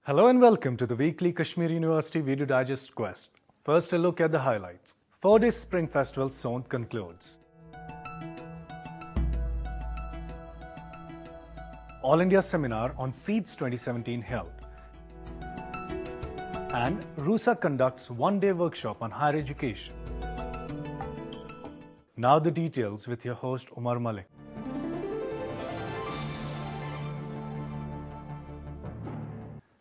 Hello and welcome to the weekly Kashmir University Video Digest Quest. First, a look at the highlights. 4-day Spring Festival Sont concludes. All India Seminar on Seeds 2017 held. And RUSA conducts one-day workshop on higher education. Now the details with your host Umar Malik.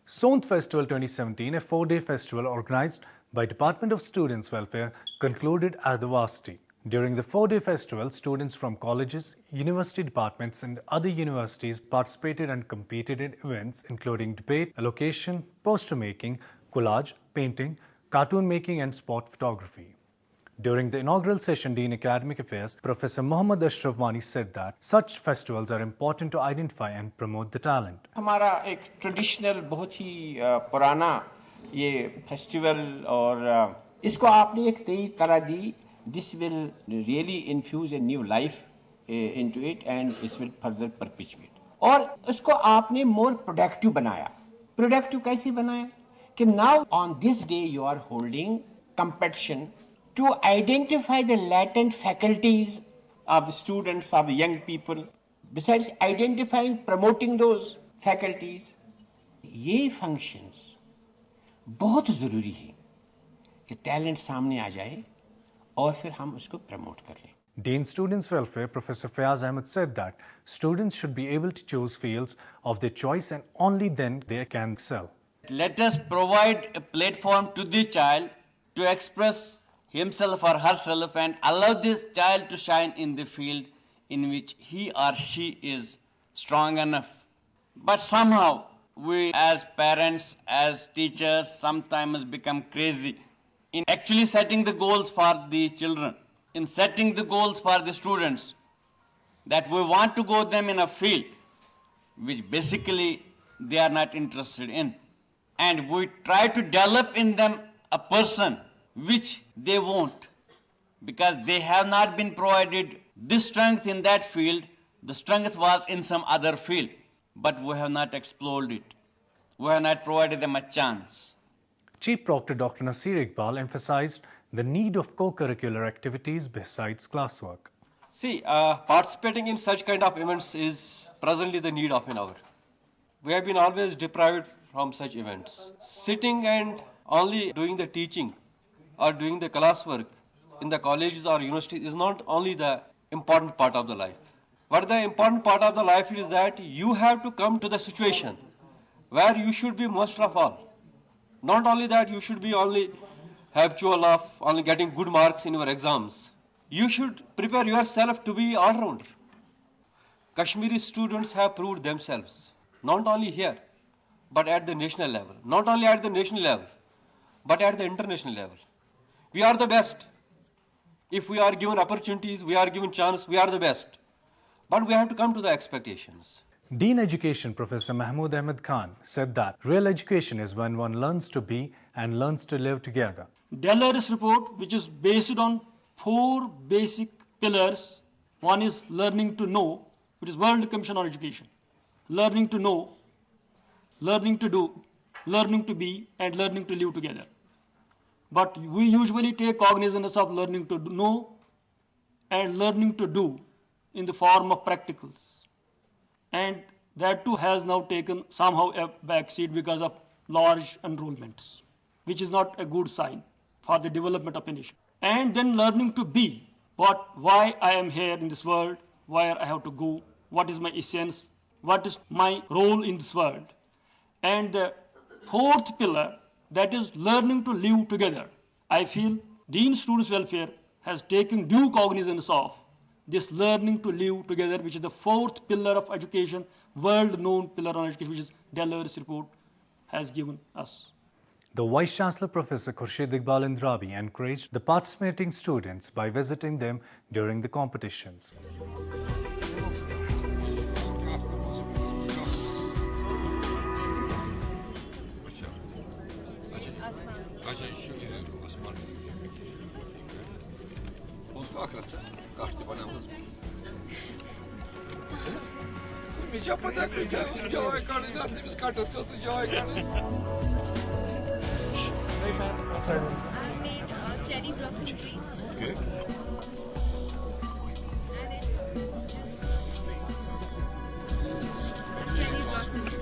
Sont Festival 2017, a 4-day festival organized by Department of Students Welfare, concluded at the Varsity. During the 4-day festival, students from colleges, university departments and other universities participated and competed in events including debate, allocation, poster making, collage, painting, cartoon making and sport photography. During the inaugural session, Dean Academic Affairs, Professor Mohammad Ashraf Wani said that such festivals are important to identify and promote the talent. हमारा एक traditional बहुत ही पुराना ये festival और इसको आपने एक नई तरह दी. This will really infuse a new life into it and this will further perpetuate. और इसको आपने more productive बनाया. Productive कैसे बनाया? कि now on this day you are holding competition to identify the latent faculties of the students, of the young people. Besides identifying, promoting those faculties, ये functions बहुत ज़रूरी है कि talent सामने आ जाए और फिर हम उसको promote कर लें. Dean Students Welfare, Professor Fayaz Ahmed said that students should be able to choose fields of their choice and only then they can excel. Let us provide a platform to the child to express himself or herself and allow this child to shine in the field in which he or she is strong enough. But somehow we as parents, as teachers sometimes become crazy in actually setting the goals for the children, in setting the goals for the students, that we want to go them in a field which basically they are not interested in. And we try to develop in them a person which they won't, because they have not been provided this strength in that field. The strength was in some other field, but we have not explored it. We have not provided them a chance. Chief Proctor Dr. Nasir Iqbal emphasized the need of co-curricular activities besides classwork. See, participating in such kind of events is presently the need of an hour. We have been always deprived from such events. Sitting and only doing the teaching or doing the classwork in the colleges or universities is not only the important part of the life. But the important part of the life is that you have to come to the situation where you should be master of all. Not only that, you should be only habitual of only getting good marks in your exams. You should prepare yourself to be all-rounder. Kashmiri students have proved themselves, not only here, but at the national level. Not only at the national level, but at the international level. We are the best. If we are given opportunities, we are given chance, we are the best. But we have to come to the expectations. Dean Education Professor Mahmood Ahmed Khan said that real education is when one learns to be and learns to live together. Delors report, which is based on 4 basic pillars. One is learning to know, which is World Commission on Education. Learning to know, learning to do, learning to be, and learning to live together. But we usually take cognizance of learning to know and learning to do in the form of practicals. And that too has now taken somehow a backseat because of large enrollments, which is not a good sign for the development of a nation. And then learning to be, why I am here in this world, where I have to go, what is my essence, what is my role in this world. And the 4th pillar, that is learning to live together. I feel Dean Students Welfare has taken due cognizance of this learning to live together, which is the 4th pillar of education, world-known pillar on education, which is Delors report has given us. The Vice Chancellor Professor Khurshid Iqbal Indrabi encouraged the participating students by visiting them during the competitions. Cherry blossom tree. Okay. Cherry blossom tree.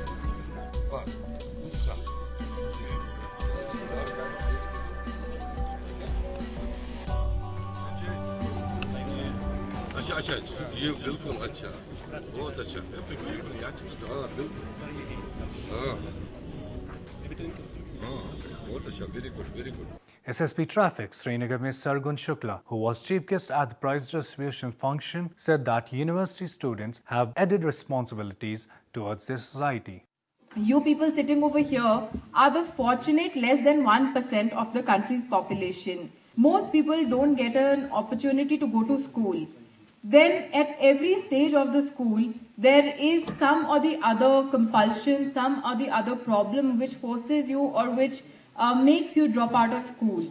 अच्छा अच्छा ये बिल्कुल अच्छा बहुत अच्छा बिल्कुल हाँ बहुत अच्छा very good SSP Traffic Srinagar में Sargun Shukla, who was chief guest at the prize distribution function, said that university students have added responsibilities towards their society. You people sitting over here are the fortunate less than 1% of the country's population. Most people don't get an opportunity to go to school. Then at every stage of the school, there is some or the other compulsion, some or the other problem which forces you or which makes you drop out of school.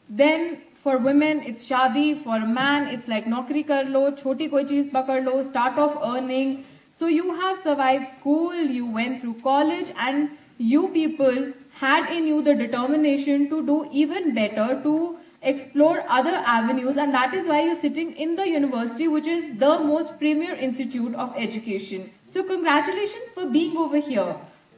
Then for women, it's shadi. For a man, it's like naukri kar lo, choti koi cheez pakad lo, start off earning. So you have survived school, you went through college, and you people had in you the determination to do even better, to explore other avenues, and that is why you're sitting in the university, which is the most premier institute of education. So congratulations for being over here.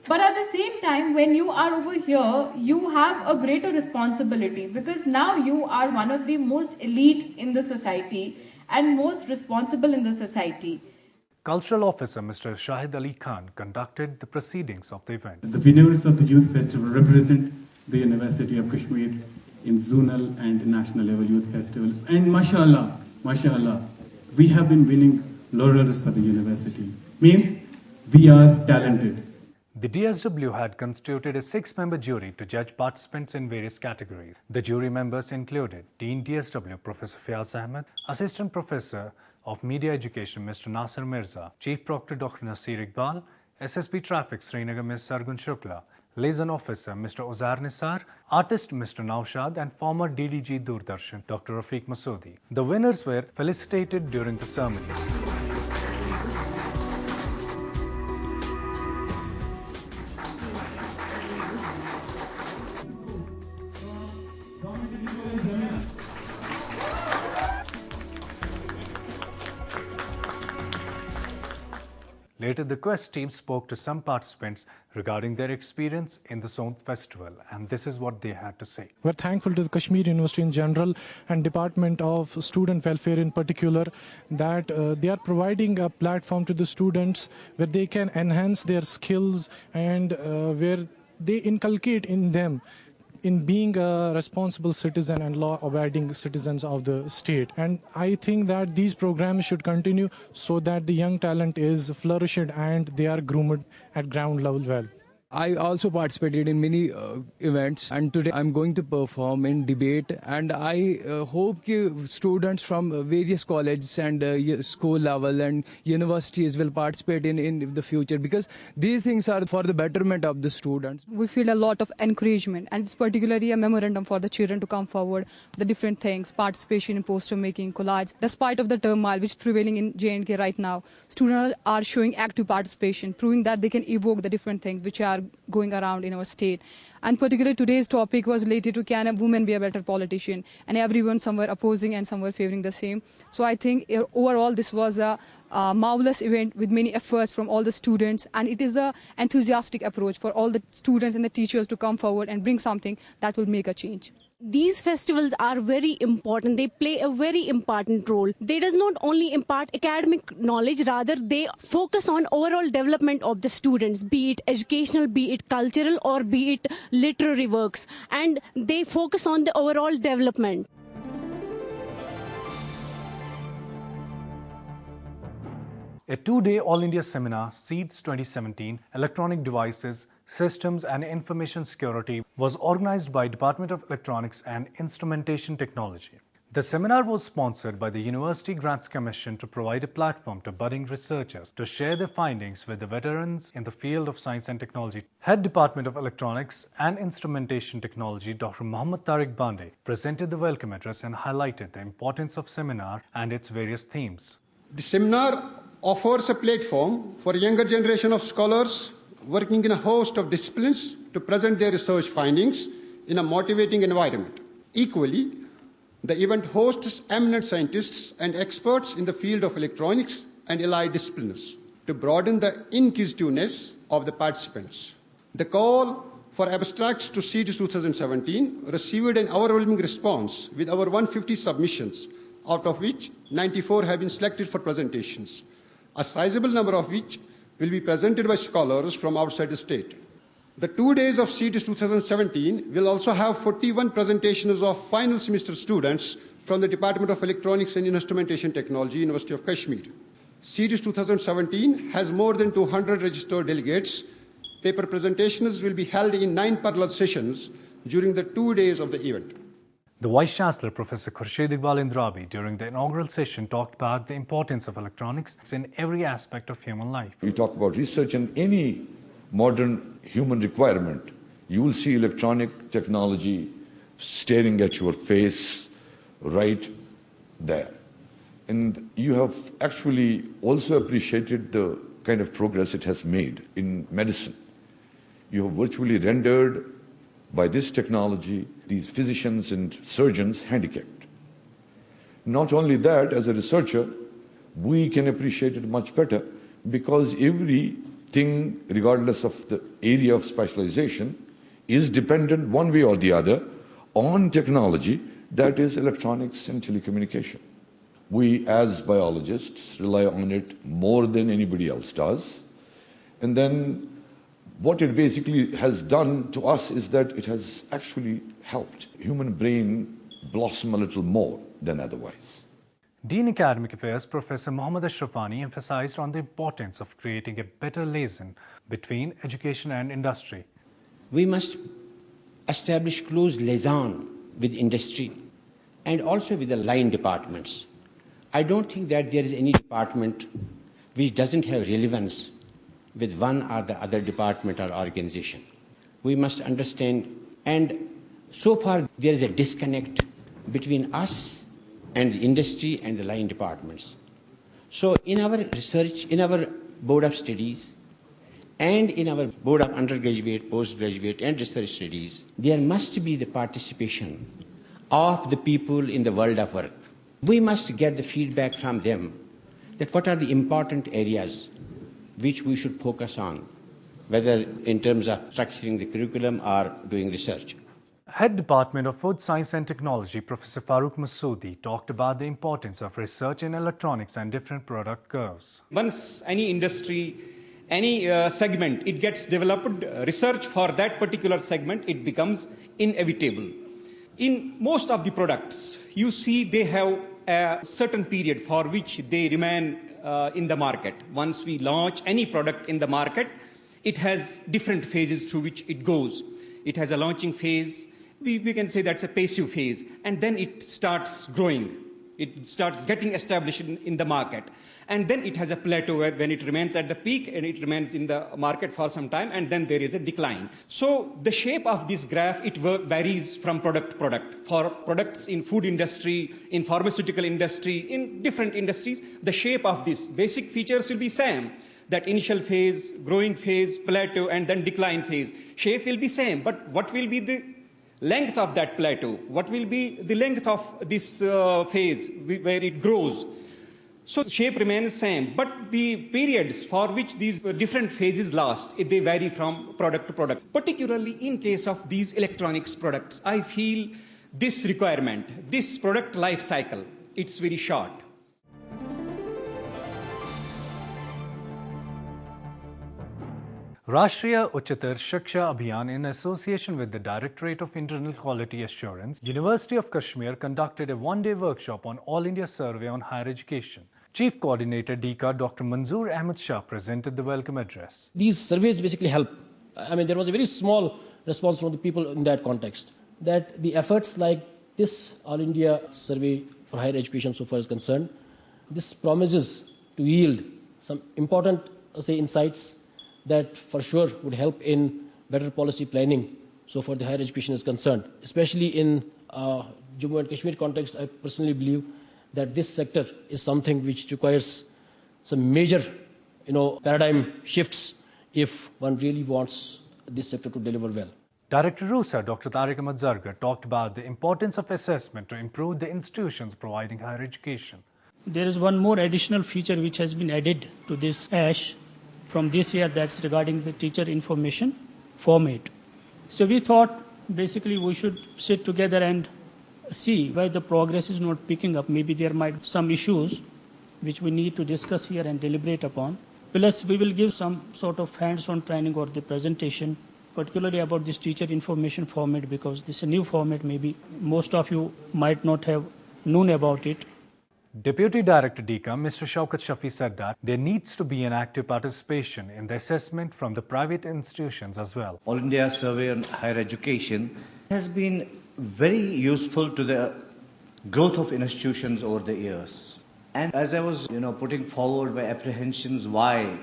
But at the same time, when you are over here, you have a greater responsibility, because now you are one of the most elite in the society and most responsible in the society. Cultural Officer Mr. Shahid Ali Khan conducted the proceedings of the event. The winners of the Youth Festival represent the University of Kashmir in zonal and national level youth festivals. And mashallah, we have been winning laurels for the university. Means we are talented. The DSW had constituted a 6-member jury to judge participants in various categories. The jury members included Dean DSW Professor Fiaz Ahmed, Assistant Professor of Media Education Mr. Nasir Mirza, Chief Proctor Dr. Nasir Iqbal, SSP Traffic Srinagar Ms. Sargun Shukla, Liaison Officer Mr. Uzair Nisar, Artist Mr. Naushad, and former DDG Doordarshan Dr. Rafiq Masoodi. The winners were felicitated during the ceremony. Later, the Quest team spoke to some participants regarding their experience in the Sont Festival, and this is what they had to say. We're thankful to the Kashmir University in general and Department of Student Welfare in particular that they are providing a platform to the students where they can enhance their skills and where they inculcate in them in being a responsible citizen and law-abiding citizens of the state. And I think that these programs should continue so that the young talent is flourished and they are groomed at ground level well. I also participated in many events, and today I'm going to perform in debate, and I hope that students from various colleges and school level and universities will participate in the future, because these things are for the betterment of the students. We feel a lot of encouragement, and it's particularly a memorandum for the children to come forward, the different things, participation in poster making, collage. Despite of the turmoil which is prevailing in J&K right now, students are showing active participation, proving that they can evoke the different things which are going around in our state. And particularly today's topic was related to can a woman be a better politician, and everyone some were opposing and some were favoring the same. So I think overall this was a marvelous event with many efforts from all the students, and it is an enthusiastic approach for all the students and the teachers to come forward and bring something that will make a change. These festivals are very important. They play a very important role. They does not only impart academic knowledge, rather they focus on overall development of the students, be it educational, be it cultural, or be it literary works. And they focus on the overall development. A 2-day All India seminar, SEEDS 2017, Electronic Devices, Systems and Information Security, was organized by Department of Electronics and Instrumentation Technology. The seminar was sponsored by the University Grants Commission to provide a platform to budding researchers to share their findings with the veterans in the field of science and technology. Head Department of Electronics and Instrumentation Technology, Dr. Muhammad Tariq Bande, presented the welcome address and highlighted the importance of seminar and its various themes. The seminar offers a platform for a younger generation of scholars working in a host of disciplines to present their research findings in a motivating environment. Equally, the event hosts eminent scientists and experts in the field of electronics and allied disciplines to broaden the inquisitiveness of the participants. The call for abstracts to CET 2017 received an overwhelming response with over 150 submissions, out of which 94 have been selected for presentations, a sizable number of which will be presented by scholars from outside the state. The 2 days of CET 2017 will also have 41 presentations of final semester students from the Department of Electronics and Instrumentation Technology, University of Kashmir. CET 2017 has more than 200 registered delegates. Paper presentations will be held in 9 parallel sessions during the 2 days of the event. The Vice Chancellor, Professor Khurshid Iqbal Indrabi, during the inaugural session talked about the importance of electronics in every aspect of human life. We talk about research in any modern human requirement. You will see electronic technology staring at your face right there. And you have actually also appreciated the kind of progress it has made in medicine. You have virtually rendered, by this technology, these physicians and surgeons handicapped. Not only that, as a researcher, we can appreciate it much better because everything, regardless of the area of specialization, is dependent one way or the other on technology, that is electronics and telecommunication. We, as biologists, rely on it more than anybody else does. And then what it basically has done to us is that it has actually helped human brain blossom a little more than otherwise. Dean Academic Affairs Professor Mohammad Ashrafani emphasized on the importance of creating a better liaison between education and industry. We must establish close liaison with industry and also with the line departments. I don't think that there is any department which doesn't have relevance with one or the other department or organization. We must understand, and so far there is a disconnect between us and the industry and the line departments. So in our research, in our Board of Studies, and in our Board of Undergraduate, Postgraduate and Research Studies, there must be the participation of the people in the world of work. We must get the feedback from them that what are the important areas which we should focus on, whether in terms of structuring the curriculum or doing research. Head Department of Food Science and Technology, Professor Farooq Masoodi, talked about the importance of research in electronics and different product curves. Once any industry, any segment, it gets developed, research for that particular segment, it becomes inevitable. In most of the products, you see they have a certain period for which they remain in the market. Once we launch any product in the market, it has different phases through which it goes. It has a launching phase. We can say that's a passive phase. And then it starts growing. It starts getting established in the market. And then it has a plateau when it remains at the peak and it remains in the market for some time, and then there is a decline. So the shape of this graph, it varies from product to product. For products in food industry, in pharmaceutical industry, in different industries, the shape of these basic features will be same. That initial phase, growing phase, plateau, and then decline phase. Shape will be same, but what will be the length of that plateau? What will be the length of this phase where it grows? So shape remains same, but the periods for which these different phases last, they vary from product to product. Particularly in case of these electronics products, I feel this requirement, this product life cycle, it's very short. Rashtriya Uchchatar Shiksha Abhiyan, in association with the Directorate of Internal Quality Assurance, University of Kashmir conducted a one-day workshop on All India Survey on Higher Education. Chief Coordinator DICA Dr. Manzoor Ahmed Shah presented the welcome address. These surveys basically help. I mean, there was a very small response from the people in that context, that the efforts like this All India Survey for Higher Education so far is concerned, this promises to yield some important, say, insights that for sure would help in better policy planning so far the higher education is concerned. Especially in Jammu and Kashmir context, I personally believe that this sector is something which requires some major, paradigm shifts if one really wants this sector to deliver well. Director RUSA, Dr. Tariq Ahmad Zargar, talked about the importance of assessment to improve the institutions providing higher education. There is one more additional feature which has been added to this ASH from this year, that's regarding the teacher information format. So we thought basically we should sit together and see why the progress is not picking up. Maybe there might be some issues which we need to discuss here and deliberate upon. Plus we will give some sort of hands-on training or the presentation, particularly about this teacher information format, because this is a new format. Maybe most of you might not have known about it. Deputy Director DICA, Mr. Shaukat Shafi, said that there needs to be an active participation in the assessment from the private institutions as well. All India Survey on Higher Education has been very useful to the growth of institutions over the years. And as I was, putting forward my apprehensions why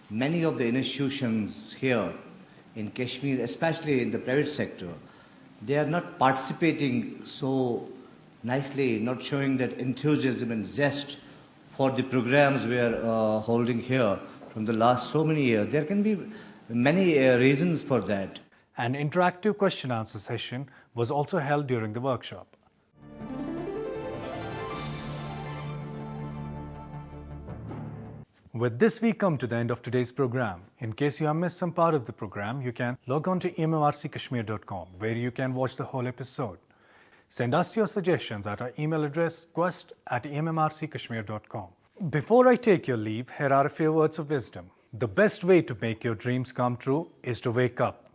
many of the institutions here in Kashmir, especially in the private sector, they are not participating so nicely, not showing that enthusiasm and zest for the programs we are holding here from the last so many years. There can be many reasons for that. An interactive question-answer session was also held during the workshop. With this, we come to the end of today's program. In case you have missed some part of the program, you can log on to emmrckashmir.com, where you can watch the whole episode. Send us your suggestions at our email address quest@emmrckashmir.com. Before I take your leave, here are a few words of wisdom. The best way to make your dreams come true is to wake up.